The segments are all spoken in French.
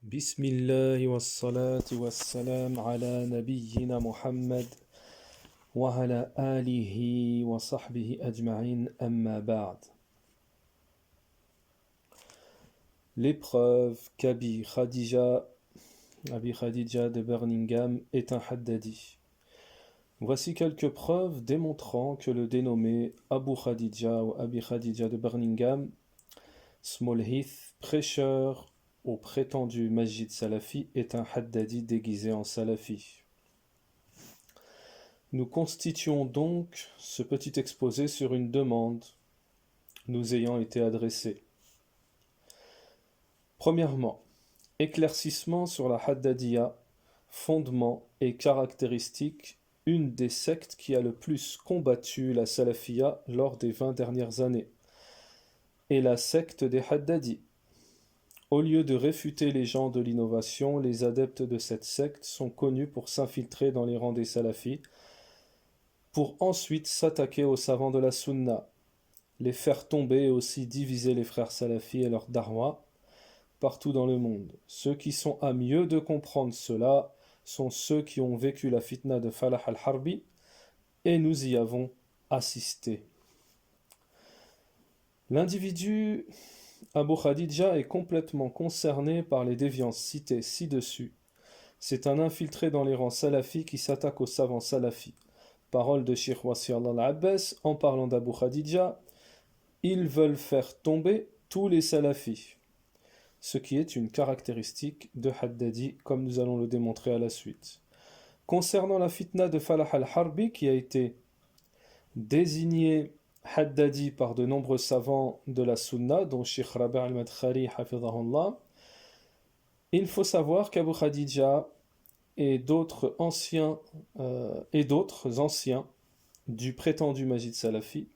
بسم الله والصلاة والسلام على نبينا محمد وعلى آله وصحبه أجمعين أما بعد. L'épreuve qu'Abi Khadija de Birmingham est un Haddadi. Voici quelques preuves démontrant que le dénommé Abu Khadija ou Abi Khadija de Birmingham, Small Heath, prêcheur au prétendu Masjid Salafi, est un Haddadi déguisé en Salafi. Nous constituons donc ce petit exposé sur une demande nous ayant été adressée. Premièrement, éclaircissement sur la Haddadiyya, fondement et caractéristique, une des sectes qui a le plus combattu la Salafiyya lors des 20 dernières années, et la secte des Haddadi. Au lieu de réfuter les gens de l'innovation, les adeptes de cette secte sont connus pour s'infiltrer dans les rangs des Salafis, pour ensuite s'attaquer aux savants de la Sunna, les faire tomber et aussi diviser les frères Salafis et leurs darwa partout dans le monde. Ceux qui sont à mieux de comprendre cela sont ceux qui ont vécu la fitna de Falah al-Harbi, et nous y avons assisté. L'individu Abu Khadija est complètement concerné par les déviances citées ci-dessus. C'est un infiltré dans les rangs salafis qui s'attaque aux savants salafis. Parole de Cheikh Wasi Allah al-Abbas en parlant d'Abu Khadija: ils veulent faire tomber tous les salafis, ce qui est une caractéristique de Haddadi, comme nous allons le démontrer à la suite. Concernant la fitna de Falah al-Harbi, qui a été désigné Haddadi par de nombreux savants de la Sunna, dont Cheikh Rabi' al-Madkhali hafidhahullah, il faut savoir qu'Abu Khadija et d'autres anciens du prétendu Majid Salafi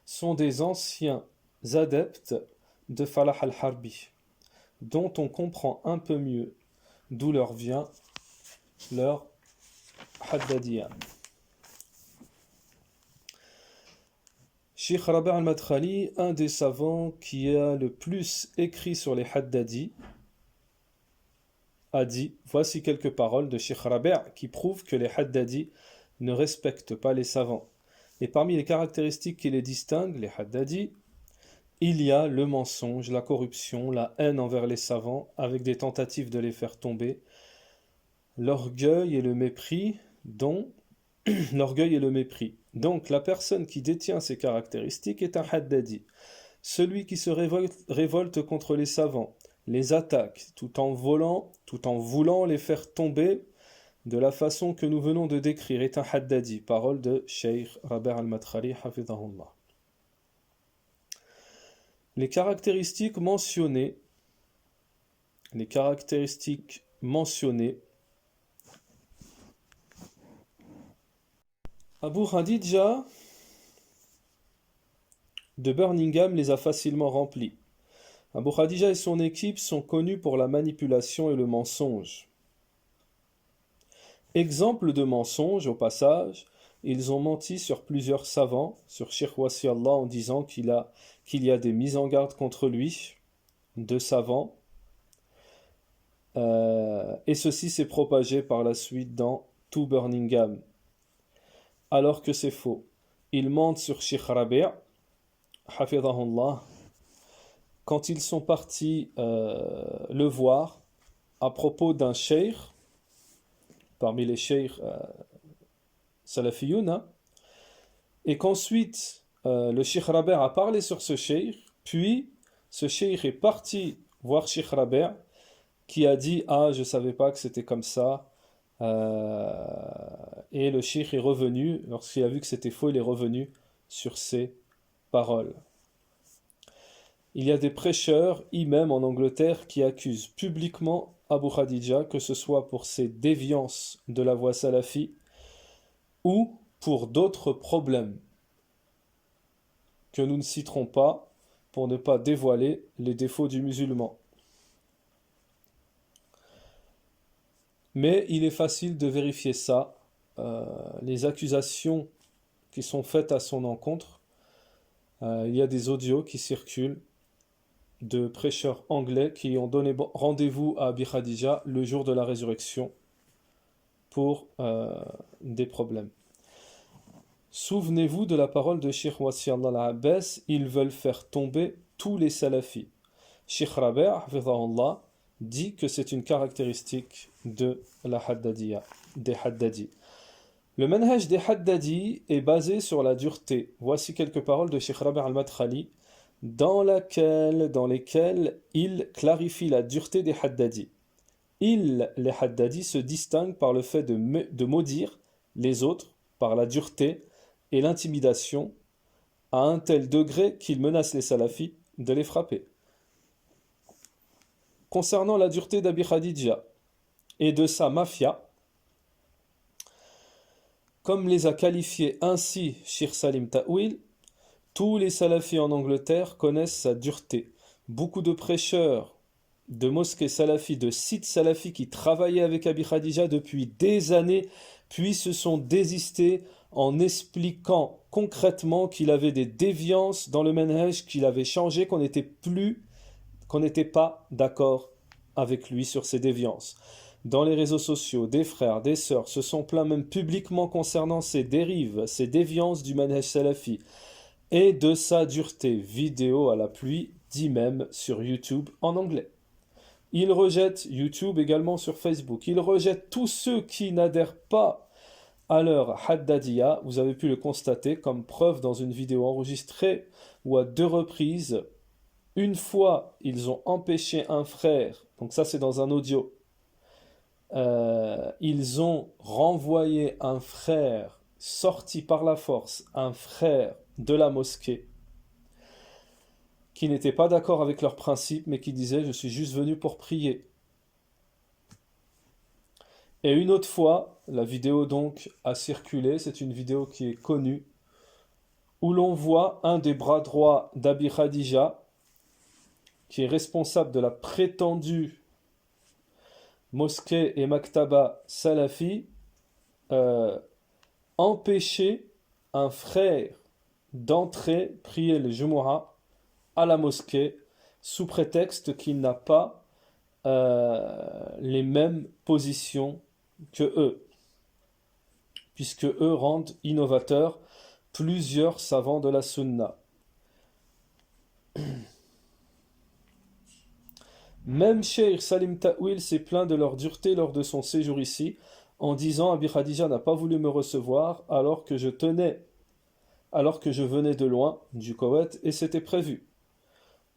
sont des anciens adeptes de Falah al-Harbi, dont on comprend un peu mieux d'où leur vient leur Haddadiyya. Cheikh Rabi' al-Madkhali, un des savants qui a le plus écrit sur les Haddadi, a dit: voici quelques paroles de Cheikh Rabi' qui prouvent que les Haddadi ne respectent pas les savants. Et parmi les caractéristiques qui les distinguent, les Haddadi, il y a le mensonge, la corruption, la haine envers les savants, avec des tentatives de les faire tomber, l'orgueil et le mépris, Donc la personne qui détient ces caractéristiques est un Haddadi. Celui qui se révolte contre les savants, les attaque, tout en voulant les faire tomber de la façon que nous venons de décrire, est un Haddadi. Parole de Cheikh Rabi' al-Madkhali hafidhahullah. Les caractéristiques mentionnées Abu Khadija de Birmingham les a facilement remplies. Abu Khadija et son équipe sont connus pour la manipulation et le mensonge. Exemple de mensonge, au passage, ils ont menti sur plusieurs savants, sur Cheikh Wasi Allah, en disant qu'il y a des mises en garde contre lui, de savants, et ceci s'est propagé par la suite dans tout Birmingham, alors que c'est faux. Ils mentent sur Cheikh Rabi', hafidhahullah, quand ils sont partis le voir à propos d'un cheikh, parmi les cheikhs salafiyoun, et qu'ensuite le Cheikh Rabi' a parlé sur ce cheikh, puis ce cheikh est parti voir Cheikh Rabi' qui a dit: ah, je ne savais pas que c'était comme ça, et le cheikh est revenu, lorsqu'il a vu que c'était faux, il est revenu sur ses paroles. Il y a des prêcheurs, imams en Angleterre, qui accusent publiquement Abu Khadija, que ce soit pour ses déviances de la voie salafi ou pour d'autres problèmes que nous ne citerons pas pour ne pas dévoiler les défauts du musulman. Mais il est facile de vérifier ça. Les accusations qui sont faites à son encontre, il y a des audios qui circulent de prêcheurs anglais qui ont donné rendez-vous à Abi Khadija le jour de la résurrection pour des problèmes. Souvenez-vous de la parole de Cheikh Wassi Allah al-Abbas, ils veulent faire tomber tous les salafis. Cheikh Rabi' hafidhahullah dit que c'est une caractéristique de la Haddadiyya, des Haddadi. Le manhaj des Haddadi est basé sur la dureté. Voici quelques paroles de Cheikh Rabi' al-Madkhali dans lesquelles il clarifie la dureté des Haddadi. Les Haddadi se distinguent par le fait de maudire les autres par la dureté et l'intimidation à un tel degré qu'ils menacent les salafis de les frapper. Concernant la dureté d'Abi Khadija et de sa mafia, comme les a qualifiés ainsi Shir Salim Ta'wil, tous les salafis en Angleterre connaissent sa dureté. Beaucoup de prêcheurs de mosquées salafis, de sites salafis qui travaillaient avec Abi Khadija depuis des années, puis se sont désistés en expliquant concrètement qu'il avait des déviances dans le manhaj, qu'il avait changé, qu'on n'était pas d'accord avec lui sur ces déviances. Dans les réseaux sociaux, des frères, des sœurs se sont plaints même publiquement concernant ces dérives, ces déviances du manhaj salafi et de sa dureté. Vidéo à la pluie, dit même sur YouTube en anglais. Il rejette YouTube également sur Facebook. Il rejette tous ceux qui n'adhèrent pas à leur Haddadiyya. Vous avez pu le constater comme preuve dans une vidéo enregistrée où à 2 reprises, une fois, ils ont empêché un frère, donc ça c'est dans un audio, ils ont renvoyé un frère, sorti par la force, un frère de la mosquée, qui n'était pas d'accord avec leurs principes, mais qui disait « je suis juste venu pour prier ». Et une autre fois, la vidéo donc a circulé, c'est une vidéo qui est connue, où l'on voit un des bras droits d'Abi Khadija, qui est responsable de la prétendue mosquée et maktaba salafi, empêcher un frère d'entrer prier le Jumu'ah à la mosquée sous prétexte qu'il n'a pas les mêmes positions que eux, puisque eux rendent innovateurs plusieurs savants de la sunna. Même Cheikh Salim Ta'wil s'est plaint de leur dureté lors de son séjour ici, en disant Abi Khadija n'a pas voulu me recevoir alors que je venais de loin, du Koweït, et c'était prévu.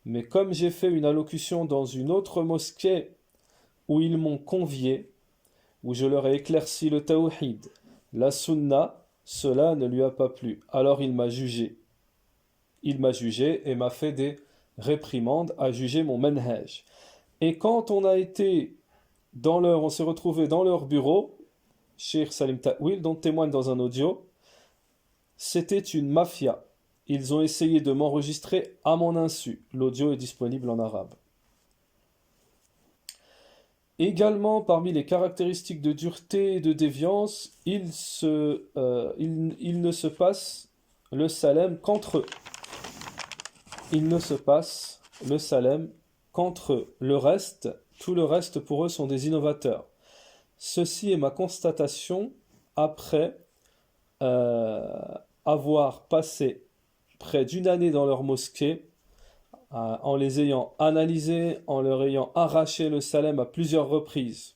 Mais comme j'ai fait une allocution dans une autre mosquée où ils m'ont convié, où je leur ai éclairci le tawhid, la sunna, cela ne lui a pas plu. Alors il m'a jugé. Il m'a jugé et m'a fait des réprimandes à juger mon manhaj. Et quand on s'est retrouvé dans leur bureau, Cheikh Salim Ta'wil, dont témoigne dans un audio, c'était une mafia. Ils ont essayé de m'enregistrer à mon insu. L'audio est disponible en arabe. Également, parmi les caractéristiques de dureté et de déviance, il ne se passe le salem qu'entre eux. Il ne se passe le salem qu'entre eux. Tout le reste pour eux sont des innovateurs. Ceci est ma constatation après avoir passé près d'une année dans leur mosquée, en les ayant analysés, en leur ayant arraché le salem à plusieurs reprises.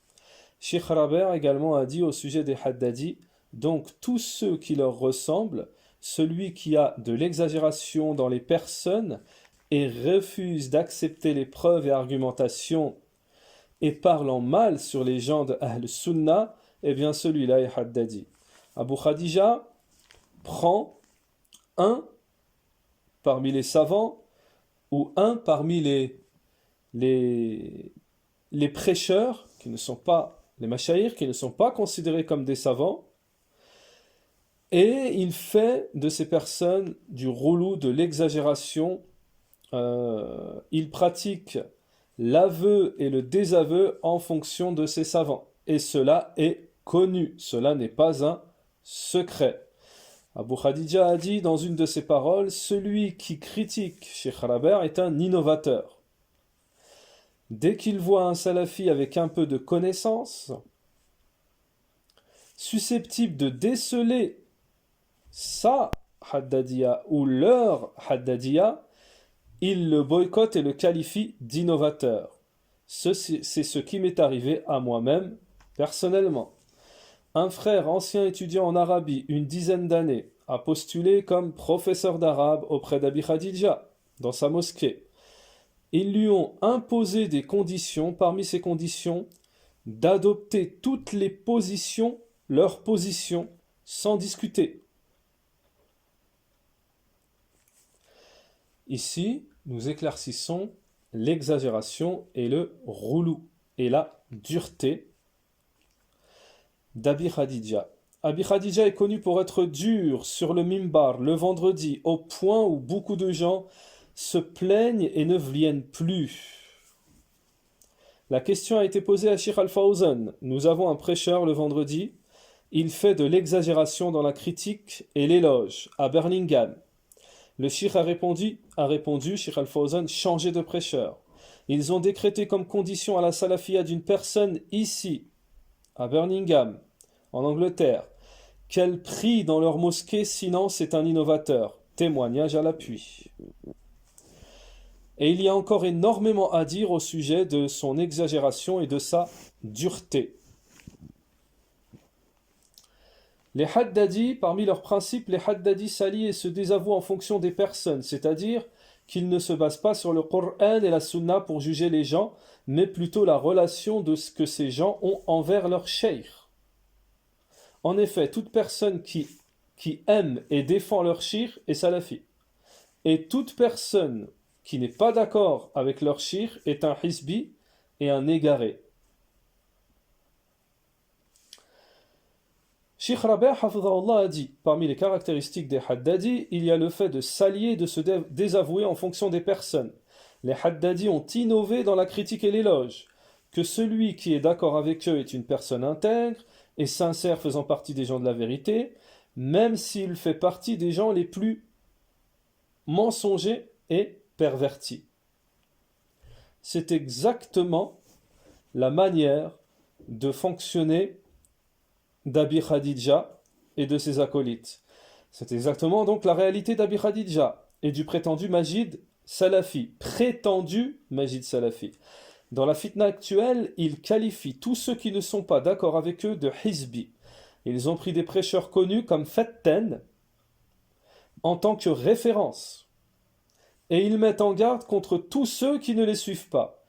Cheikh Rabi' également a dit au sujet des Haddadi, donc tous ceux qui leur ressemblent, celui qui a de l'exagération dans les personnes et refuse d'accepter les preuves et argumentations et parlant mal sur les gens de Ahl Sunnah, eh bien celui-là est Haddadi. Abu Khadija prend un parmi les savants ou un parmi les prêcheurs qui ne sont pas les mashayikh, qui ne sont pas considérés comme des savants, et il fait de ces personnes du roulou, de l'exagération. Il pratique l'aveu et le désaveu en fonction de ces savants. Et cela est connu, cela n'est pas un secret. Abu Khadija a dit dans une de ses paroles, celui qui critique Cheikh Rabi' est un innovateur. dès qu'il voit un salafi avec un peu de connaissance, susceptible de déceler sa haddadiya ou leur haddadiya, il le boycotte et le qualifie d'innovateur. C'est ce qui m'est arrivé à moi-même personnellement. Un frère ancien étudiant en Arabie, une dizaine d'années, a postulé comme professeur d'arabe auprès d'Abi Khadija, dans sa mosquée. Ils lui ont imposé des conditions, parmi ces conditions, d'adopter toutes les positions, leurs positions, sans discuter. Ici, nous éclaircissons l'exagération et le roulou, et la dureté d'Abi Khadija. Abi Khadija est connu pour être dur sur le mimbar le vendredi, au point où beaucoup de gens se plaignent et ne viennent plus. La question a été posée à Sheikh Al-Fawzan. Nous avons un prêcheur le vendredi. Il fait de l'exagération dans la critique et l'éloge à Birmingham. Le Sheikh a répondu, Sheikh Al-Fawzan, changez de prêcheur. Ils ont décrété comme condition à la salafia d'une personne ici, à Birmingham, en Angleterre, qu'elle prie dans leur mosquée, sinon c'est un innovateur. Témoignage à l'appui. Et il y a encore énormément à dire au sujet de son exagération et de sa dureté. Les haddadis, parmi leurs principes, les haddadis s'allient et se désavouent en fonction des personnes, c'est-à-dire qu'ils ne se basent pas sur le Coran et la Sunna pour juger les gens, mais plutôt la relation de ce que ces gens ont envers leur cheikh. En effet, toute personne qui aime et défend leur cheikh est salafi. Et toute personne qui n'est pas d'accord avec leur cheikh est un hizbi et un égaré. Sheikh Rabi' hafidhahullah a dit, parmi les caractéristiques des haddadis, il y a le fait de s'allier et de se désavouer en fonction des personnes. Les haddadis ont innové dans la critique et l'éloge, que celui qui est d'accord avec eux est une personne intègre et sincère faisant partie des gens de la vérité, même s'il fait partie des gens les plus mensongers et pervertis. C'est exactement la manière de fonctionner d'Abi Khadija et de ses acolytes. C'est exactement donc la réalité d'Abi Khadija et du prétendu Majid Salafi. Prétendu Majid Salafi. Dans la fitna actuelle, ils qualifient tous ceux qui ne sont pas d'accord avec eux de hizbi. Ils ont pris des prêcheurs connus comme Fetten en tant que référence. Et ils mettent en garde contre tous ceux qui ne les suivent pas.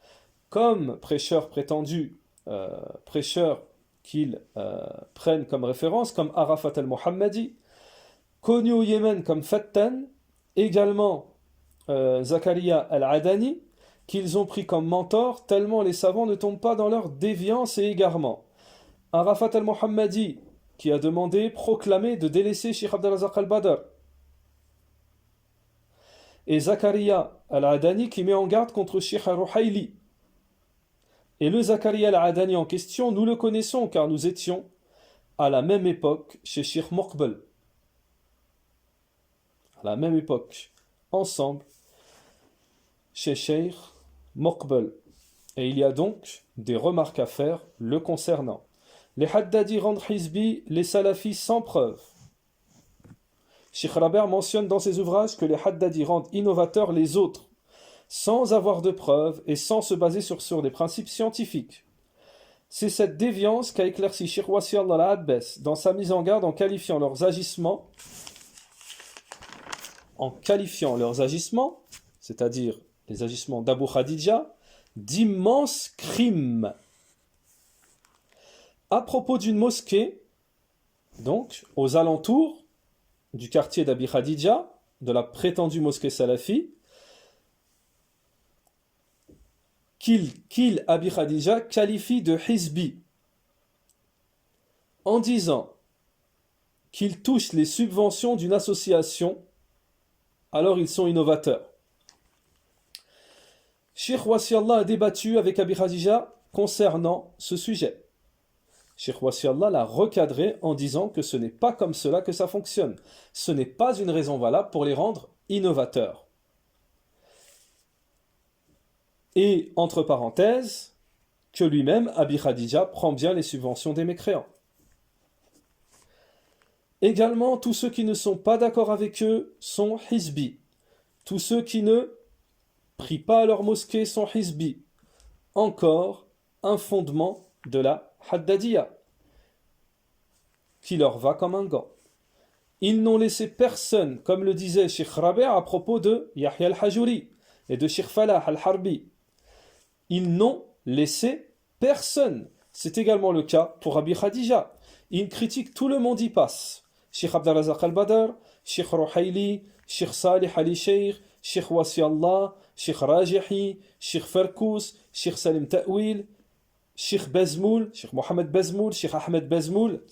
Comme prêcheurs prétendus, prêcheurs qu'ils prennent comme référence, comme Arafat al-Muhammadi, connu au Yémen comme Fattan, également Zakaria al-Adani, qu'ils ont pris comme mentor, tellement les savants ne tombent pas dans leur déviance et égarement. Arafat al-Muhammadi, qui a demandé, proclamé de délaisser Sheikh Abdelrazak al-Badr. Et Zakaria al-Adani, qui met en garde contre Sheikh al-Ruhayli. Et le Zakaria al-Adani en question, nous le connaissons car nous étions à la même époque chez Sheikh Moqbel. À la même époque, ensemble, chez Sheikh Moqbel. Et il y a donc des remarques à faire le concernant. Les Haddadis rendent hizbi les salafis sans preuve. Sheikh Rabi' mentionne dans ses ouvrages que les Haddadis rendent innovateurs les autres, sans avoir de preuves et sans se baser sur des principes scientifiques. C'est cette déviance qu'a éclairci Sheikh Wasi'Allah al-Adbes dans sa mise en garde en qualifiant leurs agissements, c'est-à-dire les agissements d'Abu Khadija, d'immenses crimes. À propos d'une mosquée, donc aux alentours du quartier d'Abi Khadija, de la prétendue mosquée salafi, qu'il Abi Khadija qualifie de hizbi en disant qu'ils touchent les subventions d'une association, alors ils sont innovateurs. Sheikh Wasi'Allah a débattu avec Abi Khadija concernant ce sujet. Sheikh Wasi'Allah l'a recadré en disant que ce n'est pas comme cela que ça fonctionne. Ce n'est pas une raison valable pour les rendre innovateurs. Et, entre parenthèses, que lui-même, Abi Khadija, prend bien les subventions des mécréants. Également, tous ceux qui ne sont pas d'accord avec eux sont hizbi. Tous ceux qui ne prient pas à leur mosquée sont hizbi. Encore un fondement de la Haddadiyya, qui leur va comme un gant. Ils n'ont laissé personne, comme le disait Sheikh Rabi' à propos de Yahya al-Hajuri et de Sheikh Falah al-Harbi. Ils n'ont laissé personne. C'est également le cas pour Abi Khadija. Ils critiquent tout le monde y passe. Sheikh Abdelrazak al-Badr, Sheikh Rouhaili, Sheikh Salih Ali Sheikh, Sheikh Wasi Allah, Sheikh Rajihi, Sheikh Farkous, Sheikh Salim Ta'wil, Sheikh Bezmoul, Sheikh Mohamed Bezmoul, Sheikh Ahmed Bezmoul,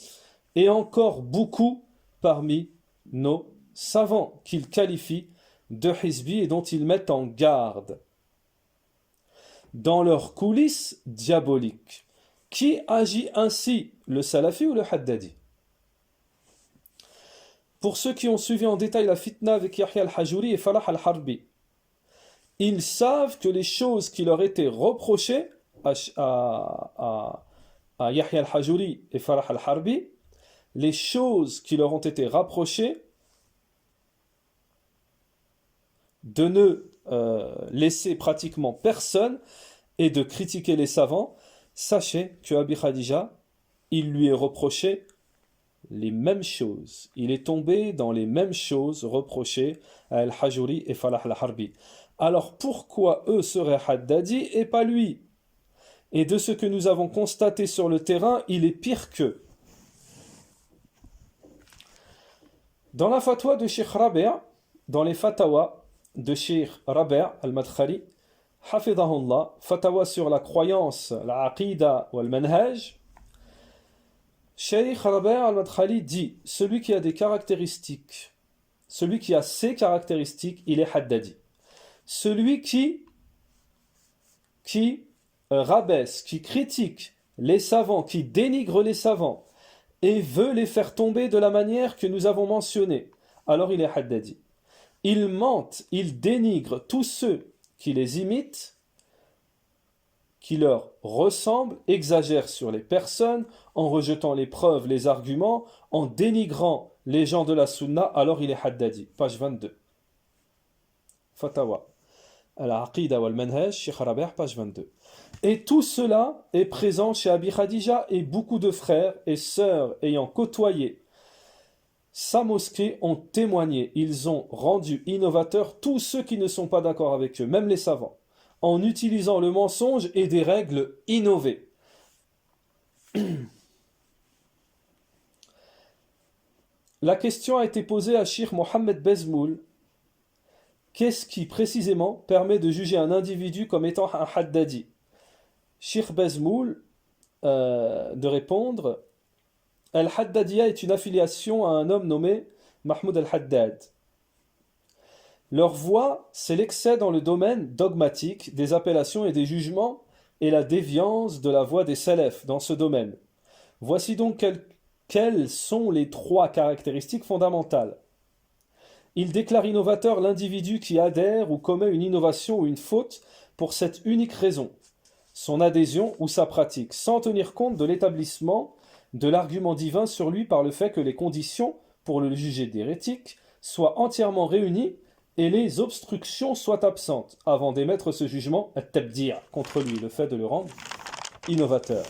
et encore beaucoup parmi nos savants qu'ils qualifient de hizbi et dont ils mettent en garde. Dans leurs coulisses diaboliques, qui agit ainsi, le salafi ou le haddadi? Pour ceux qui ont suivi en détail la fitna avec Yahya al-Hajuri et Falah al-Harbi, ils savent que les choses qui leur étaient reprochées à Yahya al-Hajuri et Falah al-Harbi, les choses qui leur ont été rapprochées de ne laisser pratiquement personne et de critiquer les savants, sachez que Abi Khadija, il lui est reproché les mêmes choses. Il est tombé dans les mêmes choses reprochées à Al-Hajuri et Falah al-Harbi. Alors pourquoi eux seraient Haddadi et pas lui? Et de ce que nous avons constaté sur le terrain, il est pire qu'eux. Dans la fatwa de Sheikh Rabi', dans les fatawa de Sheikh Rabi' al-Madkhali, Hafidahullah, fatawa sur la croyance, la aqida ou al-manhaj, Sheikh Rabi' al-Madkhali dit, celui qui a des caractéristiques, celui qui a ces caractéristiques, il est Haddadi. Celui qui rabaisse, qui critique les savants, qui dénigre les savants, et veut les faire tomber de la manière que nous avons mentionnée, alors il est Haddadi. Il mente, il dénigre tous ceux qui les imitent, qui leur ressemblent, exagère sur les personnes, en rejetant les preuves, les arguments, en dénigrant les gens de la Sunna, alors il est Haddadi. Page 22. Fatawa. Al-Aqida wal-Manhaj, Sheikh Rabi', page 22. Et tout cela est présent chez Abi Khadija et beaucoup de frères et sœurs ayant côtoyé sa mosquée ont témoigné. Ils ont rendu innovateurs tous ceux qui ne sont pas d'accord avec eux, même les savants, en utilisant le mensonge et des règles innovées. La question a été posée à Sheikh Mohamed Bezmoul. Qu'est-ce qui précisément permet de juger un individu comme étant un Haddadi? Sheikh Bezmoul de répondre: Al-Haddadiyya est une affiliation à un homme nommé Mahmoud al-Haddad. Leur voie, c'est l'excès dans le domaine dogmatique des appellations et des jugements et la déviance de la voie des salafs dans ce domaine. Voici donc quelles sont les trois caractéristiques fondamentales. Il déclare innovateur l'individu qui adhère ou commet une innovation ou une faute pour cette unique raison, son adhésion ou sa pratique, sans tenir compte de l'établissement de l'argument divin sur lui par le fait que les conditions pour le juger d'hérétique soient entièrement réunies et les obstructions soient absentes, avant d'émettre ce jugement at-tabdi' contre lui, le fait de le rendre innovateur.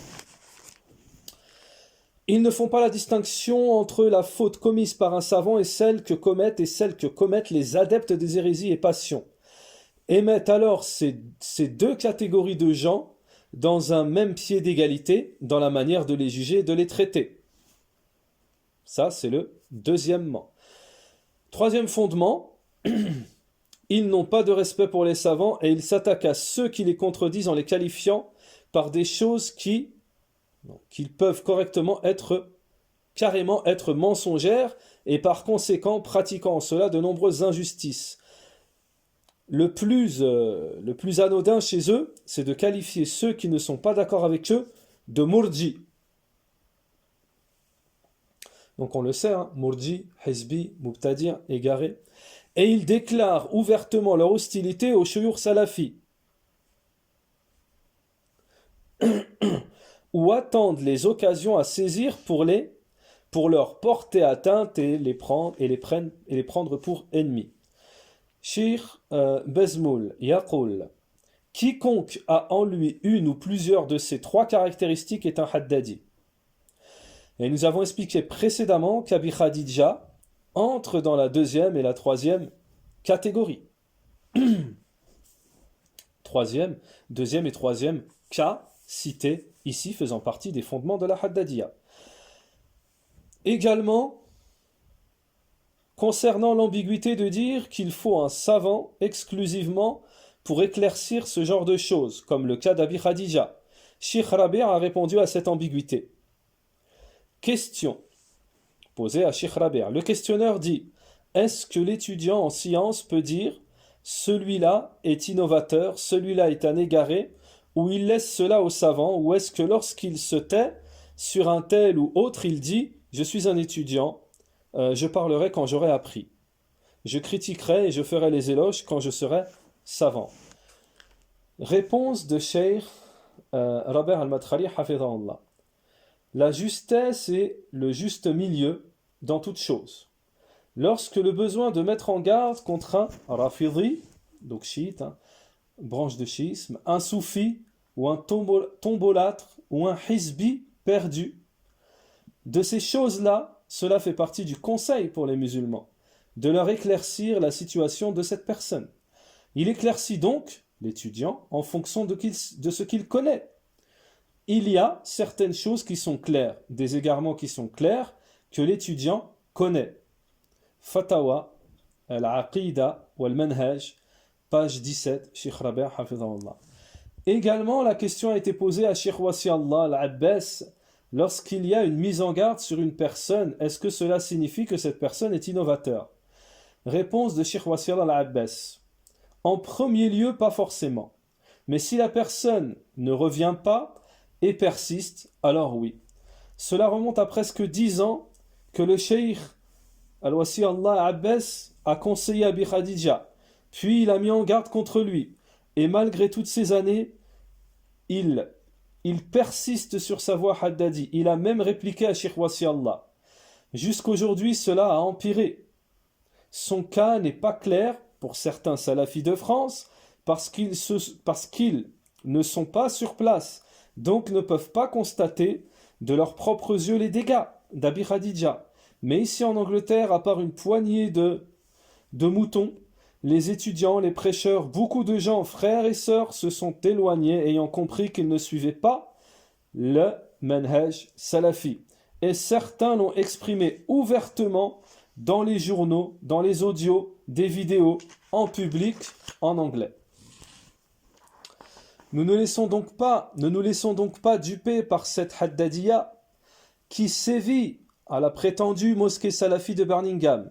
Ils ne font pas la distinction entre la faute commise par un savant et celle que commettent les adeptes des hérésies et passions, et mettent alors ces deux catégories de gens dans un même pied d'égalité dans la manière de les juger et de les traiter. Ça, c'est le deuxièmement. Troisième fondement, ils n'ont pas de respect pour les savants et ils s'attaquent à ceux qui les contredisent en les qualifiant par des choses qu'ils peuvent carrément être mensongères et par conséquent pratiquant en cela de nombreuses injustices. Le plus anodin chez eux, c'est de qualifier ceux qui ne sont pas d'accord avec eux de murji. Donc on le sait, hein, murji, hizbi, mubtadi', égaré. Et ils déclarent ouvertement leur hostilité aux shuyukh salafis. ou attendent les occasions à saisir pour leur porter atteinte et les prendre pour ennemis. Cheikh Bezmoul yaqul, quiconque a en lui une ou plusieurs de ces trois caractéristiques est un haddadi. Et nous avons expliqué précédemment qu'Abi Khadija entre dans la deuxième et la troisième catégorie. Deuxième et troisième cas cités ici faisant partie des fondements de la haddadiyya. Également, concernant l'ambiguïté de dire qu'il faut un savant exclusivement pour éclaircir ce genre de choses, comme le cas d'Abi Khadija, Cheikh Rabi' a répondu à cette ambiguïté. Question posée à Cheikh Rabi'. Le questionneur dit: est-ce que l'étudiant en sciences peut dire celui-là est innovateur, celui-là est un égaré, ou il laisse cela au savant, ou est-ce que lorsqu'il se tait sur un tel ou autre, il dit: je suis un étudiant, je parlerai quand j'aurai appris, je critiquerai et je ferai les éloges quand je serai savant. Réponse de Cheikh Rabi' al-Madkhali hafidhahullah. La justesse est le juste milieu dans toute chose. Lorsque le besoin de mettre en garde contre un rafidhi, donc chiite, branche de chiisme, un soufi ou un tombolâtre ou un hizbi perdu, de ces choses-là, cela fait partie du conseil pour les musulmans, de leur éclaircir la situation de cette personne. Il éclaircit donc l'étudiant en fonction de ce qu'il connaît. Il y a certaines choses qui sont claires, des égarements qui sont clairs, que l'étudiant connaît. Fatawa, al-Aqida ou al-Manhaj, page 17, Cheikh Rabi' hafidhahullah. Également, la question a été posée à Cheikh Wasiallah al-Abbas lorsqu'il y a une mise en garde sur une personne. Est-ce que cela signifie que cette personne est innovateur? Réponse de Cheikh Wasiallah al-Abbas. En premier lieu, pas forcément. Mais si la personne ne revient pas et persiste, alors oui. Cela remonte à presque 10 ans que le Cheikh Al-Wasiallah Abbas a conseillé Abi Khadija, puis il a mis en garde contre lui. Et malgré toutes ces années, il persiste sur sa voie haddadi. Il a même répliqué à Cheikh Wasiallah. Jusqu'aujourd'hui, cela a empiré. Son cas n'est pas clair pour certains salafis de France parce qu'ils ne sont pas sur place, donc ne peuvent pas constater de leurs propres yeux les dégâts d'Abi Khadija. Mais ici en Angleterre, à part une poignée de moutons, les étudiants, les prêcheurs, beaucoup de gens, frères et sœurs, se sont éloignés ayant compris qu'ils ne suivaient pas le manhaj salafi. Et certains l'ont exprimé ouvertement dans les journaux, dans les audios, des vidéos, en public, en anglais. Ne nous laissons donc pas duper par cette haddadiyya qui sévit à la prétendue mosquée salafi de Birmingham,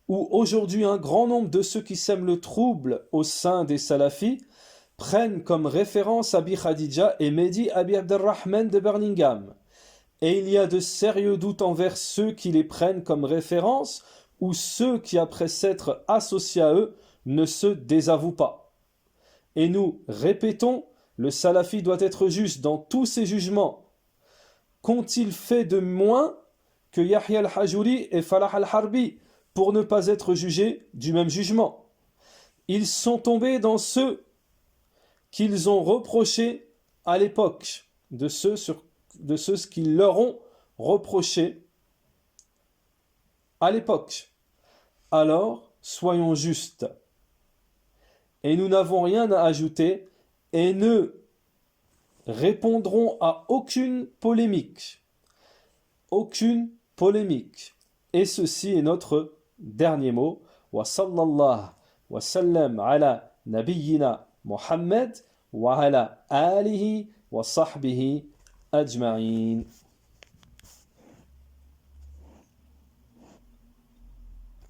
où aujourd'hui un grand nombre de ceux qui sèment le trouble au sein des salafis prennent comme référence Abi Khadija et Mehdi Abi Abdelrahman de Birmingham. Et il y a de sérieux doutes envers ceux qui les prennent comme référence ou ceux qui, après s'être associés à eux, ne se désavouent pas. Et nous répétons, le salafi doit être juste dans tous ses jugements. Qu'ont-ils fait de moins que Yahya al-Hajuri et Falah al-Harbi pour ne pas être jugés du même jugement? Ils sont tombés dans ceux qu'ils ont reprochés à l'époque, de ceux qu'ils leur ont reproché à l'époque. Alors, soyons justes. Et nous n'avons rien à ajouter et ne répondrons à aucune polémique. Aucune polémique. Et ceci est notre dernier mot. Wa sallallahu wa sallam ala nabiyyina Muhammad wa ala alihi wa sahbihi ajma'in.